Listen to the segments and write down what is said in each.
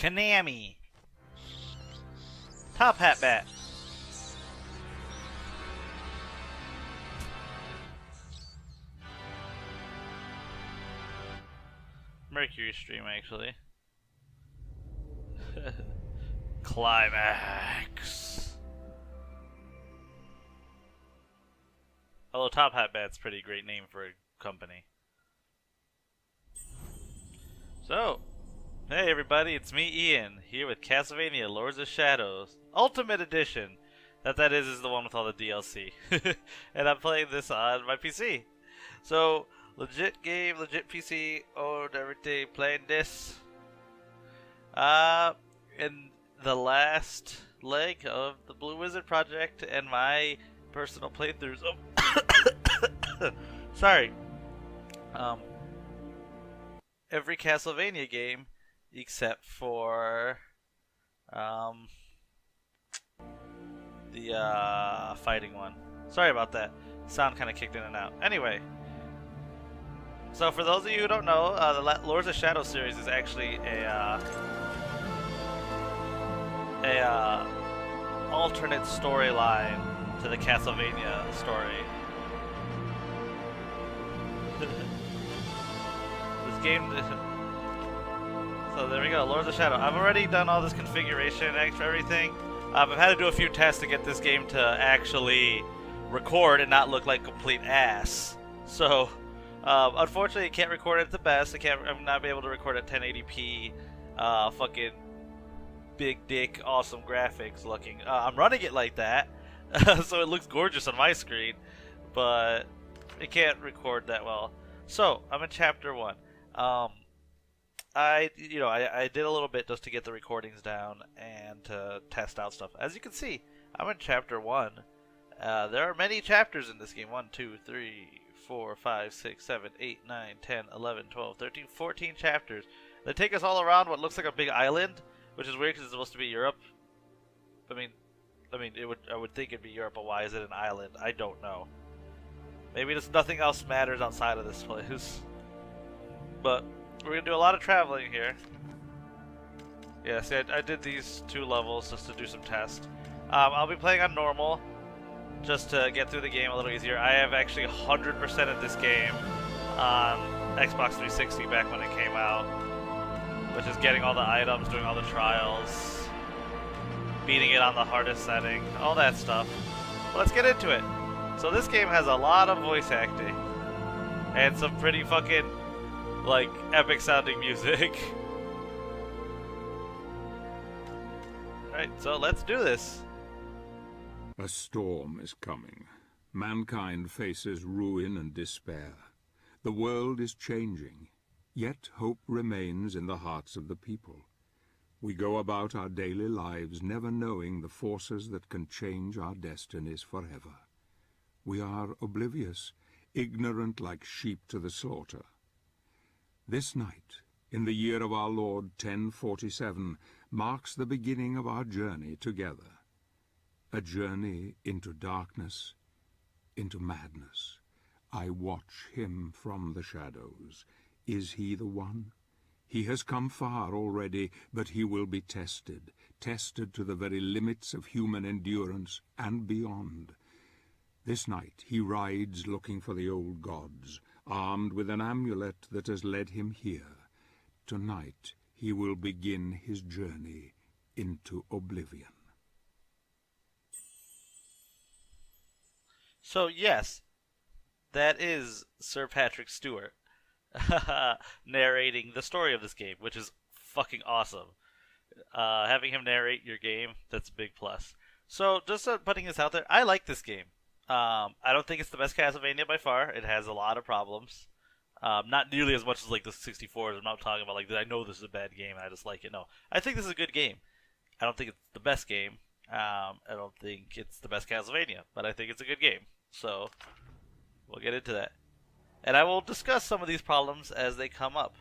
Konami. Top Hat Bat. Mercury Stream, actually. Climax. Although Top Hat Bat's a pretty great name for a company. So, hey everybody, it's me, Ian, here with Castlevania Lords of Shadows Ultimate Edition. That is the one with all the DLC. And I'm playing this on my PC. So, legit game, legit PC, owned everything, playing this. In the last leg of the Blue Wizard project and my personal playthroughs of sorry. Every Castlevania game except for the fighting one. Sorry about that. Sound kind of kicked in and out. Anyway, so for those of you who don't know, the Lords of Shadow series is actually a alternate storyline to the Castlevania story. This game. So there we go, Lords of Shadow. I've already done all this configuration and everything. I've had to do a few tests to get this game to actually record and not look like complete ass. So, unfortunately, I can't record it at the best. I'm not able to record at 1080p. Fucking big dick, awesome graphics looking. I'm running it like that, so it looks gorgeous on my screen, but it can't record that well. So I'm in chapter 1. I did a little bit just to get the recordings down and to test out stuff. As you can see, I'm in chapter 1. There are many chapters in this game. 1, 2, 3, 4, 5, 6, 7, 8, 9, 10, 11, 12, 13, 14 chapters. They take us all around what looks like a big island, which is weird because it's supposed to be Europe. I mean, I would think it'd be Europe, but why is it an island? I don't know. Maybe just nothing else matters outside of this place. But we're gonna do a lot of traveling here. Yeah, see, I did these 2 levels just to do some tests. I'll be playing on normal, just to get through the game a little easier. I have actually 100% of this game on Xbox 360 back when it came out, which is getting all the items, doing all the trials, beating it on the hardest setting, all that stuff. But let's get into it. So this game has a lot of voice acting, and some pretty fucking, like, epic sounding music. Alright, so let's do this. A storm is coming. Mankind faces ruin and despair. The world is changing, yet hope remains in the hearts of the people. We go about our daily lives never knowing the forces that can change our destinies forever. We are oblivious, ignorant like sheep to the slaughter. This night, in the year of our Lord 1047, marks the beginning of our journey together. A journey into darkness, into madness. I watch him from the shadows. Is he the one? He has come far already, but he will be tested, tested to the very limits of human endurance and beyond. This night he rides looking for the old gods, armed with an amulet that has led him here. Tonight he will begin his journey into oblivion. So yes, that is Sir Patrick Stewart narrating the story of this game, which is fucking awesome. Having him narrate your game, that's a big plus. So just putting this out there, I like this game. I don't think it's the best Castlevania by far. It has a lot of problems. Not nearly as much as like the 64s. I'm not talking about like, I know this is a bad game and I just like it. No, I think this is a good game. I don't think it's the best game. I don't think it's the best Castlevania, but I think it's a good game. So we'll get into that. And I will discuss some of these problems as they come up.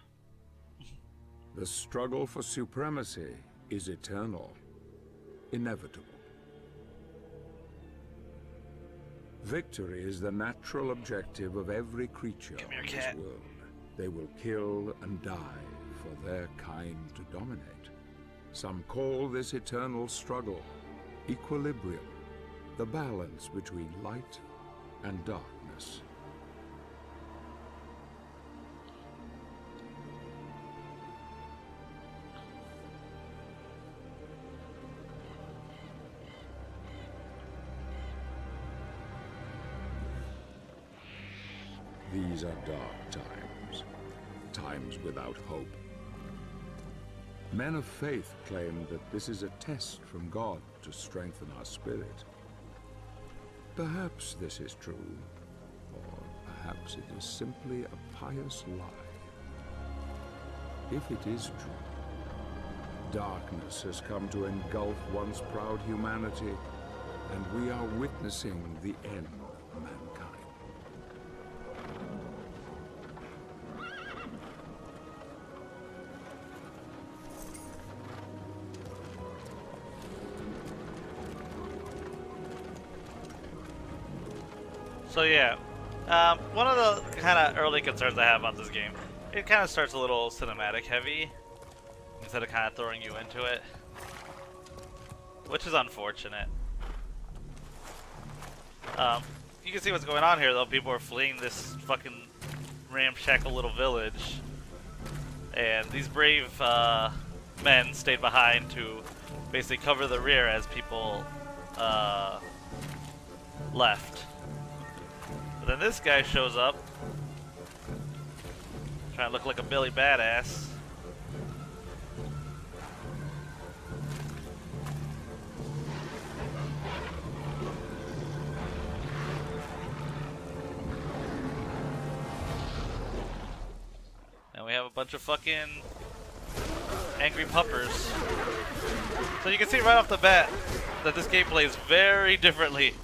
The struggle for supremacy is eternal, inevitable. Victory is the natural objective of every creature in this world. They will kill and die for their kind to dominate. Some call this eternal struggle equilibrium, the balance between light and darkness. These are dark times, times without hope. Men of faith claim that this is a test from God to strengthen our spirit. Perhaps this is true, or perhaps it is simply a pious lie. If it is true, darkness has come to engulf once proud humanity, and we are witnessing the end of mankind. So yeah, one of the kind of early concerns I have about this game, it kind of starts a little cinematic heavy instead of kind of throwing you into it, which is unfortunate. You can see what's going on here though. People are fleeing this fucking ramshackle little village, and these brave men stayed behind to basically cover the rear as people left. But then this guy shows up, trying to look like a Billy Badass. And we have a bunch of fucking angry puppers. So you can see right off the bat that this game plays very differently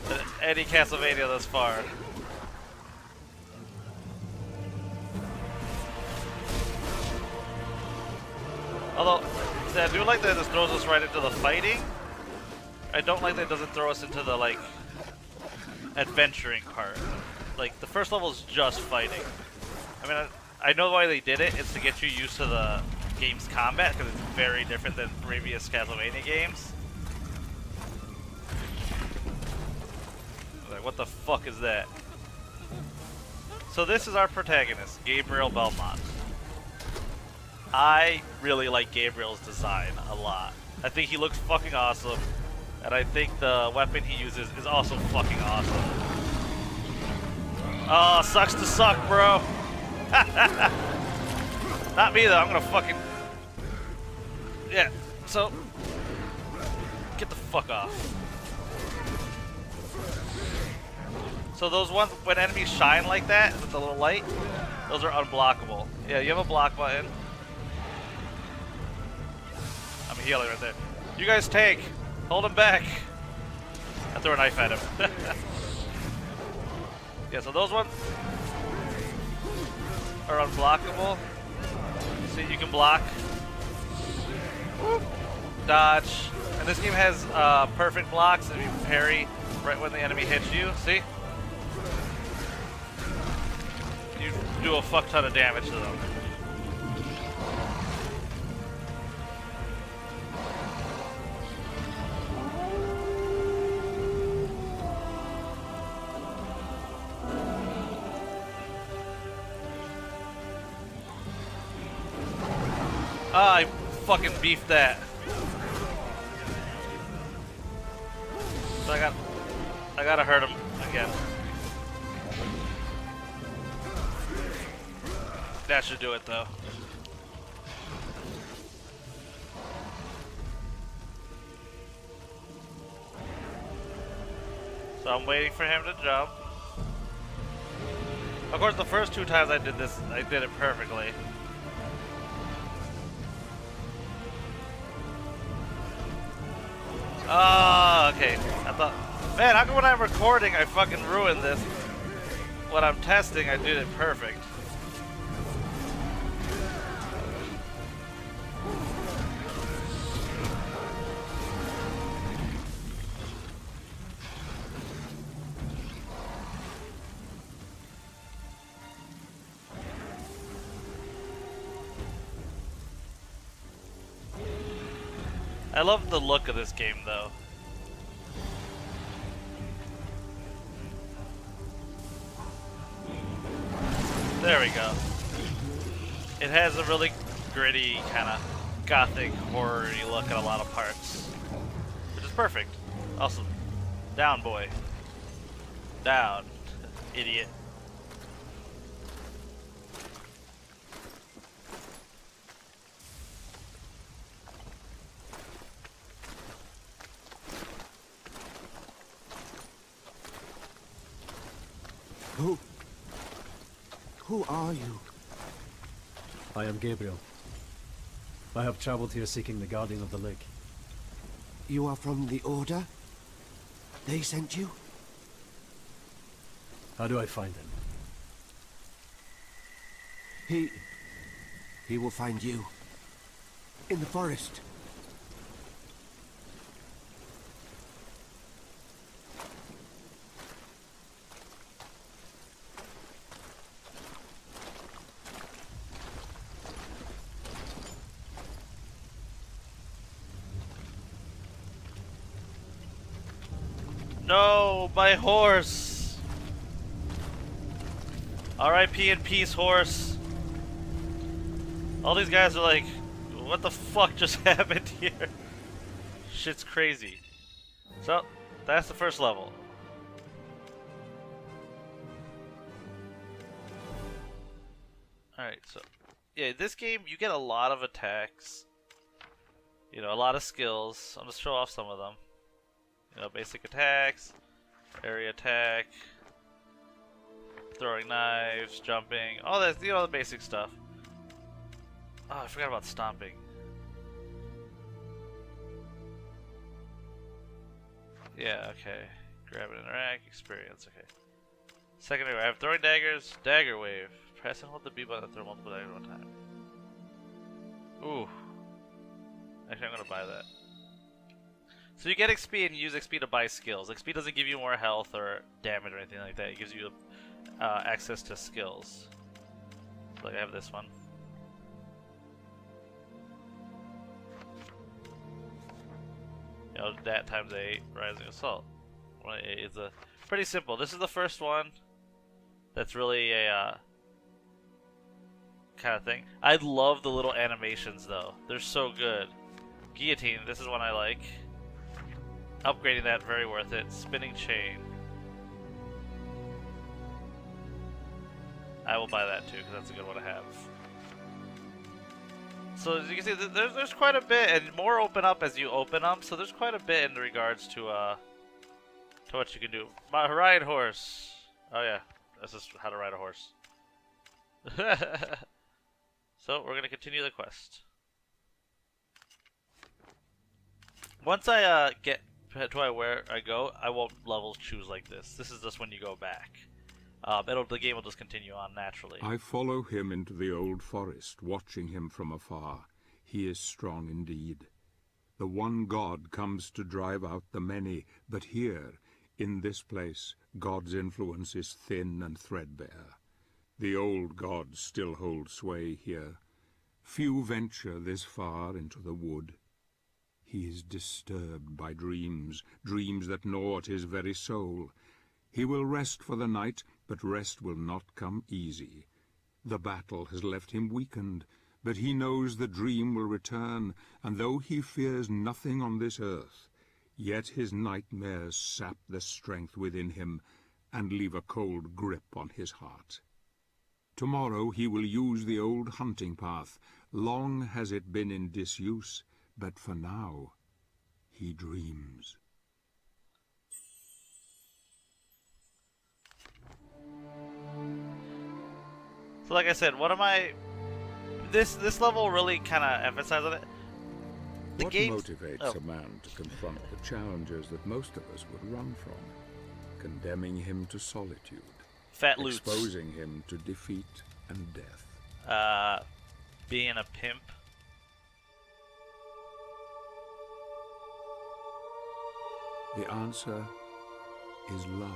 than any Castlevania thus far. Although, see, I do like that this throws us right into the fighting. I don't like that it doesn't throw us into the, like, adventuring part. Like, the first level is just fighting. I mean, I know why they did it. It's to get you used to the game's combat, because it's very different than previous Castlevania games. Like, what the fuck is that? So this is our protagonist, Gabriel Belmont. I really like Gabriel's design a lot. I think he looks fucking awesome, and I think the weapon he uses is also fucking awesome. Oh, sucks to suck, bro. Not me though, I'm gonna fucking... Yeah, so... Get the fuck off. So those ones, when enemies shine like that, with the little light, those are unblockable. Yeah, you have a block button. I'm healing right there. You guys take. Hold him back. I throw a knife at him. Yeah, so those ones are unblockable. See, you can block. Whoop. Dodge. And this game has perfect blocks if you parry right when the enemy hits you. See? You do a fuck ton of damage to them. Ah, I fucking beefed that. So I gotta hurt him again. That should do it though. So I'm waiting for him to jump. Of course, the first two times I did this, I did it perfectly. Oh, okay. I thought, man, how come when I'm recording I fucking ruined this? When I'm testing, I did it perfect. I love the look of this game, though. There we go. It has a really gritty, kind of gothic, horror-y look at a lot of parts, which is perfect. Also, down, boy. Down, idiot. Who are you? I am Gabriel. I have traveled here seeking the Guardian of the Lake. You are from the Order? They sent you? How do I find him? He will find you. In the forest. No, my horse! R.I.P. in peace, horse. All these guys are like, what the fuck just happened here? Shit's crazy. So, that's the first level. Alright, so, yeah, this game, you get a lot of attacks. You know, a lot of skills. I'm gonna show off some of them. You know, basic attacks, area attack, throwing knives, jumping, all that, you know, the basic stuff. Oh, I forgot about stomping. Yeah, okay. Grab and interact, experience, okay. Secondary, I have throwing daggers, dagger wave. Press and hold the B button to throw multiple daggers at one time. Ooh. Actually, I'm gonna buy that. So you get XP and you use XP to buy skills. XP doesn't give you more health or damage or anything like that. It gives you access to skills. So like I have this one. You know, that times 8, Rising Assault. It's a pretty simple. This is the first one that's really a kind of thing. I love the little animations though. They're so good. Guillotine, this is one I like. Upgrading that, very worth it. Spinning chain. I will buy that too, because that's a good one to have. So as you can see, there's quite a bit, and more open up as you open them. So there's quite a bit in regards to what you can do. My ride horse. Oh yeah, this is how to ride a horse. So we're gonna continue the quest. Once I get to where I go, I won't level choose like this. This is just when you go back. The game will just continue on naturally. I follow him into the old forest, watching him from afar. He is strong indeed. The one God comes to drive out the many, but here, in this place, God's influence is thin and threadbare. The old gods still hold sway here. Few venture this far into the wood. He is disturbed by dreams, dreams that gnaw at his very soul. He will rest for the night, but rest will not come easy. The battle has left him weakened, but he knows the dream will return, and though he fears nothing on this earth, yet his nightmares sap the strength within him and leave a cold grip on his heart. Tomorrow he will use the old hunting path. Long has it been in disuse, but for now, he dreams. So like I said, this level really kind of emphasizes it. What motivates a man to confront the challenges that most of us would run from? Condemning him to solitude. Fat loots. Exposing him to defeat and death. Being a pimp. The answer is love.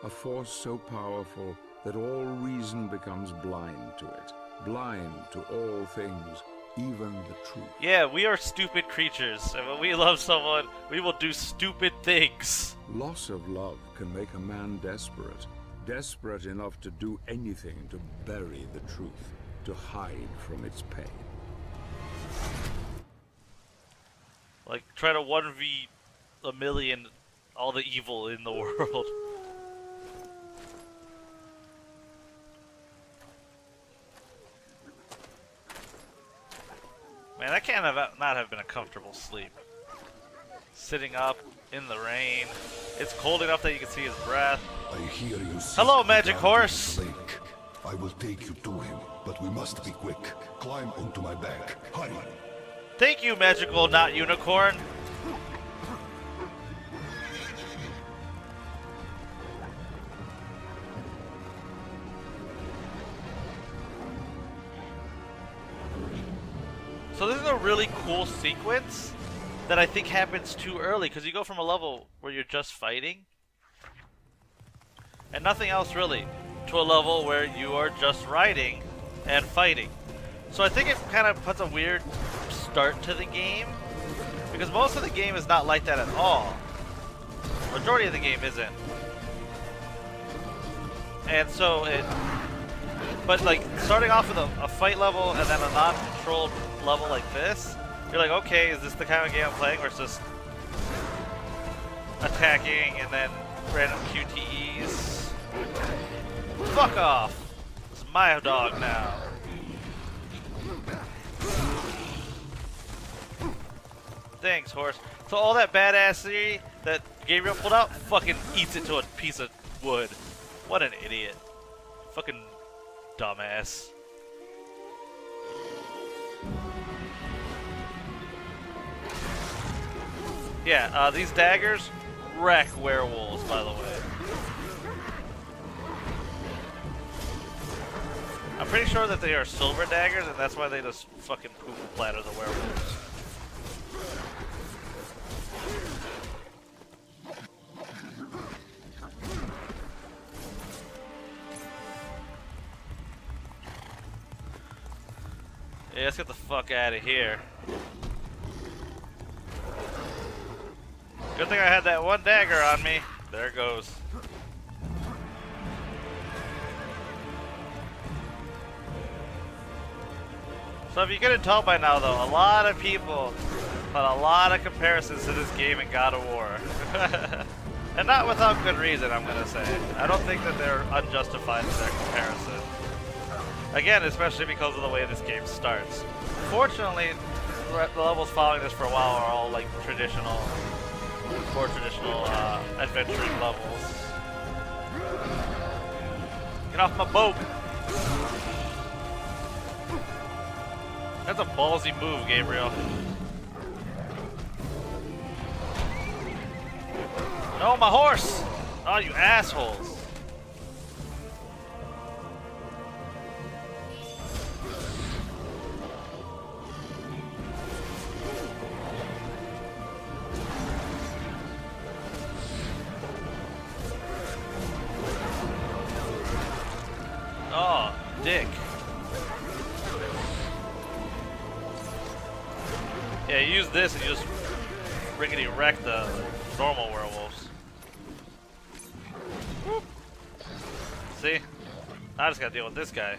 A force so powerful that all reason becomes blind to it, blind to all things, even the truth. Yeah, we are stupid creatures, and when we love someone, we will do stupid things. Loss of love can make a man desperate. Desperate enough to do anything to bury the truth, to hide from its pain. Like, try to 1v a million all the evil in the world. Man, that can't have not have been a comfortable sleep. Sitting up in the rain. It's cold enough that you can see his breath. I hear you. Hello, magic horse. Lake. I will take you to him, but we must be quick. Climb onto my back. Hurry. Thank you, magical not unicorn. So this is a really cool sequence that I think happens too early, because you go from a level where you're just fighting and nothing else really, to a level where you are just riding and fighting. So I think it kind of puts a weird start to the game, because most of the game is not like that at all. Majority of the game isn't. And so but like starting off with a fight level and then a non-controlled level like this, you're like, okay, is this the kind of game I'm playing where it's just attacking and then random QTEs? Fuck off! It's my dog now. Thanks, horse. So all that badassery that Gabriel pulled out fucking eats it to a piece of wood. What an idiot. Fucking dumbass. Yeah, these daggers wreck werewolves, by the way. I'm pretty sure that they are silver daggers, and that's why they just fucking poop and platter the werewolves. Yeah, let's get the fuck out of here. Good thing I had that one dagger on me. There it goes. So if you couldn't tell by now though, a lot of people put a lot of comparisons to this game in God of War. And not without good reason, I'm gonna say. I don't think that they're unjustified in their comparison. Again, especially because of the way this game starts. Fortunately, the levels following this for a while are all like traditional, more traditional adventuring levels. Get off my boat! That's a ballsy move, Gabriel. No, my horse! Oh, you assholes. Oh, dick. Yeah, you use this and you just rickety wreck the normal werewolves. Whoop. See? I just gotta deal with this guy.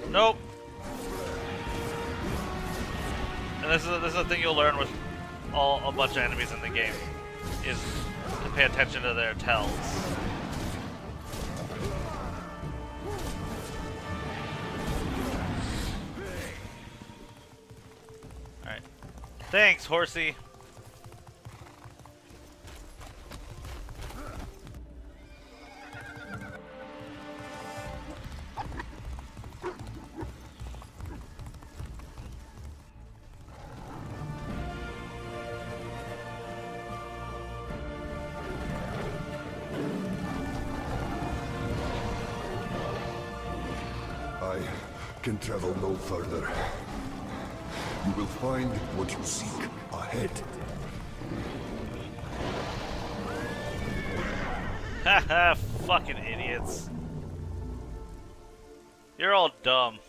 Nope. And this is a thing you'll learn with a bunch of enemies in the game, is to pay attention to their tells. Alright. Thanks, horsey. I can travel no further. You will find what you seek ahead. Haha, fucking idiots. You're all dumb.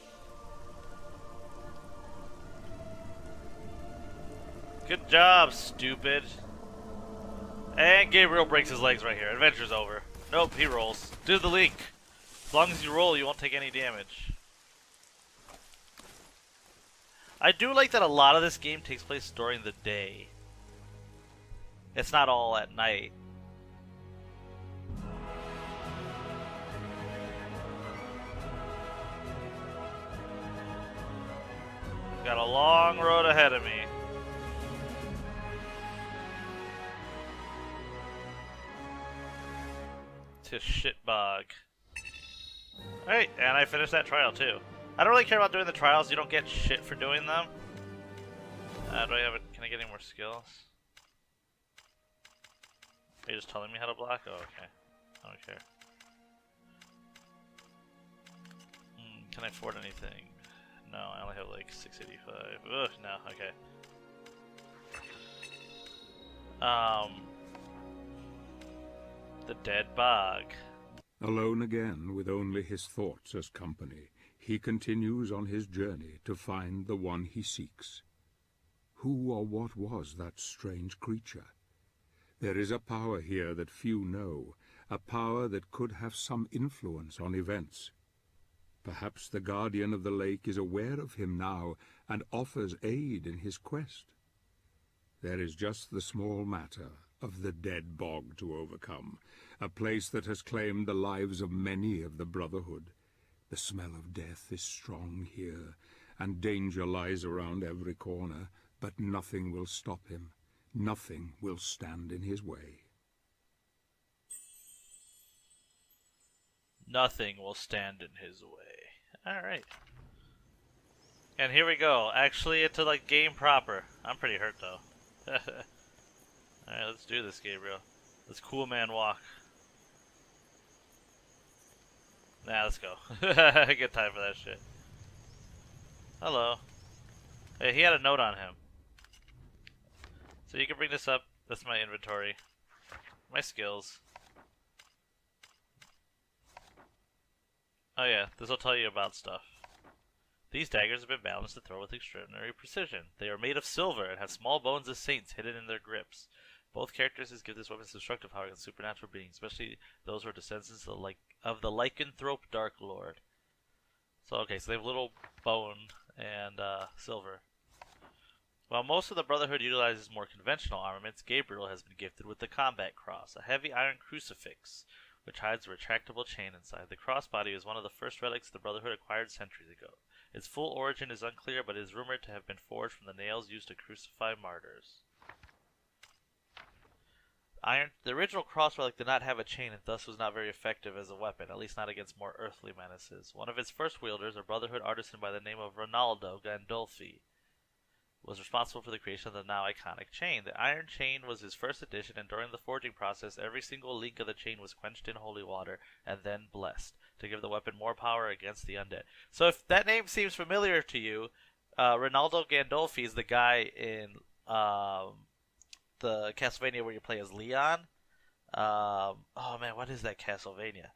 Good job, stupid. And Gabriel breaks his legs right here. Adventure's over. Nope, he rolls. Do the link. As long as you roll, you won't take any damage. I do like that a lot of this game takes place during the day. It's not all at night. Got a long road ahead of me. To Shitbog. Alright, and I finished that trial too. I don't really care about doing the trials, you don't get shit for doing them. Do I have it? Can I get any more skills? Are you just telling me how to block? Oh, okay. I don't care. Can I afford anything? No, I only have like 685. Ugh, no, okay. The Dead Bog. Alone again, with only his thoughts as company, he continues on his journey to find the one he seeks. Who or what was that strange creature? There is a power here that few know, a power that could have some influence on events. Perhaps the Guardian of the Lake is aware of him now and offers aid in his quest. There is just the small matter of the Dead Bog to overcome, a place that has claimed the lives of many of the Brotherhood. The smell of death is strong here, and danger lies around every corner, but nothing will stop him. Nothing will stand in his way. Nothing will stand in his way. Alright. And here we go. Actually, into like game proper. I'm pretty hurt though. Alright, let's do this, Gabriel. Let's cool man walk. Nah, let's go. Good time for that shit. Hello. Hey, he had a note on him. So you can bring this up. That's my inventory. My skills. Oh yeah, this will tell you about stuff. These daggers have been balanced to throw with extraordinary precision. They are made of silver and have small bones of saints hidden in their grips. Both characters give this weapon destructive power against supernatural beings, especially those who are descendants of the lycanthrope Dark Lord. So okay, so they have little bone and silver. While most of the Brotherhood utilizes more conventional armaments, Gabriel has been gifted with the Combat Cross, a heavy iron crucifix which hides a retractable chain inside. The crossbody is one of the first relics the Brotherhood acquired centuries ago. Its full origin is unclear, but it is rumored to have been forged from the nails used to crucify martyrs. The original cross relic did not have a chain and thus was not very effective as a weapon, at least not against more earthly menaces. One of its first wielders, a Brotherhood artisan by the name of Ronaldo Gandolfi, was responsible for the creation of the now iconic chain. The iron chain was his first addition, and during the forging process, every single link of the chain was quenched in holy water and then blessed to give the weapon more power against the undead. So if that name seems familiar to you, Ronaldo Gandolfi is the guy in the Castlevania where you play as Leon. Oh man, what is that Castlevania?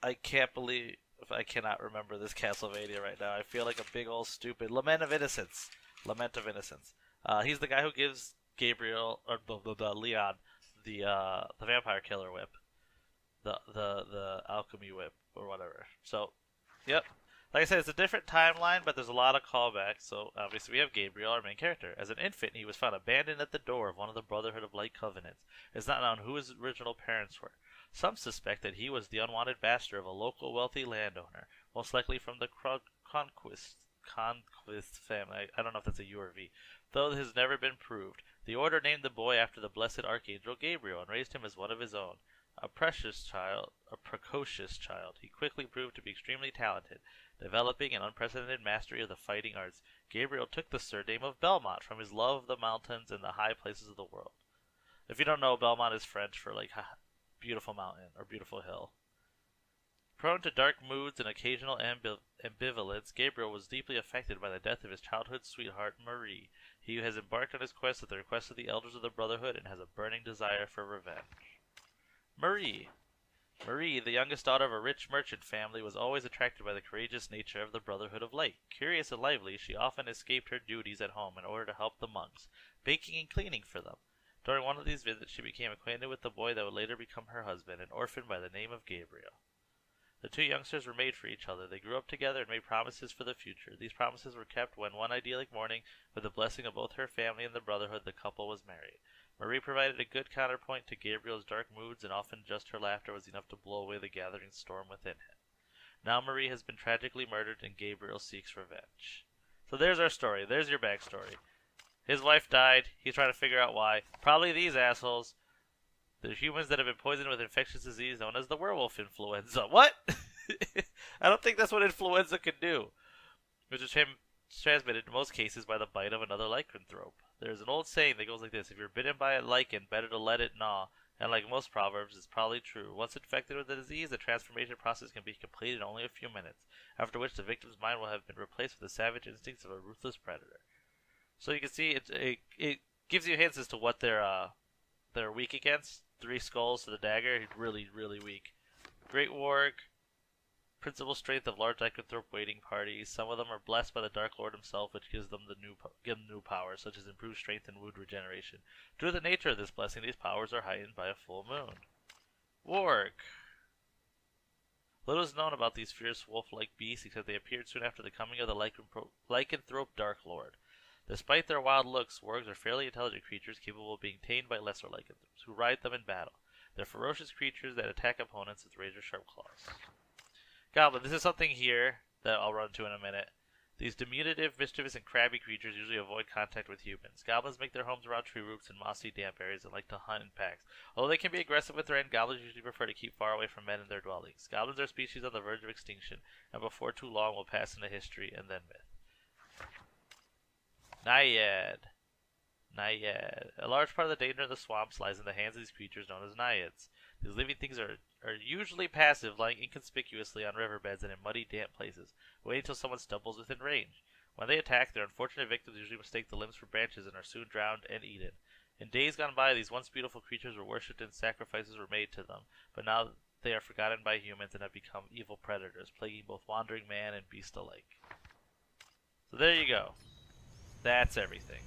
I can't believe I cannot remember this Castlevania right now. I feel like a big old stupid. Lament of Innocence. He's the guy who gives Gabriel or Leon the vampire killer whip, the alchemy whip or whatever. So, yep. Like I said, it's a different timeline, but there's a lot of callbacks. So obviously we have Gabriel, our main character. As an infant, he was found abandoned at the door of one of the Brotherhood of Light Covenants. It's not known who his original parents were. Some suspect that he was the unwanted bastard of a local wealthy landowner, most likely from the Conquest family. I don't know if that's a U or V, though it has never been proved. The Order named the boy after the blessed Archangel Gabriel and raised him as one of his own. A precocious child, he quickly proved to be extremely talented, developing an unprecedented mastery of the fighting arts. Gabriel took the surname of Belmont from his love of the mountains and the high places of the world. If you don't know, Belmont is French for like beautiful mountain or beautiful hill. Prone to dark moods and occasional ambivalence, Gabriel was deeply affected by the death of his childhood sweetheart, Marie. He has embarked on his quest at the request of the elders of the Brotherhood and has a burning desire for revenge. Marie. Marie, the youngest daughter of a rich merchant family, was always attracted by the courageous nature of the Brotherhood of Light. Curious and lively, she often escaped her duties at home in order to help the monks, baking and cleaning for them. During one of these visits, she became acquainted with the boy that would later become her husband, an orphan by the name of Gabriel. The two youngsters were made for each other. They grew up together and made promises for the future. These promises were kept when one idyllic morning, with the blessing of both her family and the Brotherhood, the couple was married. Marie provided a good counterpoint to Gabriel's dark moods, and often just her laughter was enough to blow away the gathering storm within him. Now Marie has been tragically murdered, and Gabriel seeks revenge. So there's our story. There's your backstory. His wife died. He's trying to figure out why. Probably these assholes. The humans that have been poisoned with infectious disease known as the werewolf influenza. What? I don't think that's what influenza can do. Which is transmitted in most cases by the bite of another lycanthrope. There's an old saying that goes like this: if you're bitten by a lichen, better to let it gnaw. And like most proverbs, it's probably true. Once infected with the disease, the transformation process can be completed in only a few minutes, after which the victim's mind will have been replaced with the savage instincts of a ruthless predator. So you can see it gives you hints as to what they're weak against. 3 skulls to the dagger, really, really weak. Great Warg, principal strength of large lycanthrope waiting parties. Some of them are blessed by the Dark Lord himself, which gives them new powers, such as improved strength and wound regeneration. Due to the nature of this blessing, these powers are heightened by a full moon. Warg. Little is known about these fierce wolf-like beasts, except they appeared soon after the coming of the lycanthrope Dark Lord. Despite their wild looks, wargs are fairly intelligent creatures capable of being tamed by lesser lycanthropes, who ride them in battle. They're ferocious creatures that attack opponents with razor-sharp claws. Goblin. This is something here that I'll run to in a minute. These diminutive, mischievous, and crabby creatures usually avoid contact with humans. Goblins make their homes around tree roots and mossy, damp areas and like to hunt in packs. Although they can be aggressive with their end, goblins usually prefer to keep far away from men and their dwellings. Goblins are a species on the verge of extinction, and before too long will pass into history and then myth. Naiad. A large part of the danger in the swamps lies in the hands of these creatures known as naiads. These living things are usually passive, lying inconspicuously on riverbeds and in muddy, damp places, waiting until someone stumbles within range. When they attack, their unfortunate victims usually mistake the limbs for branches and are soon drowned and eaten. In days gone by, these once beautiful creatures were worshipped and sacrifices were made to them, but now they are forgotten by humans and have become evil predators, plaguing both wandering man and beast alike. So there you go. That's everything.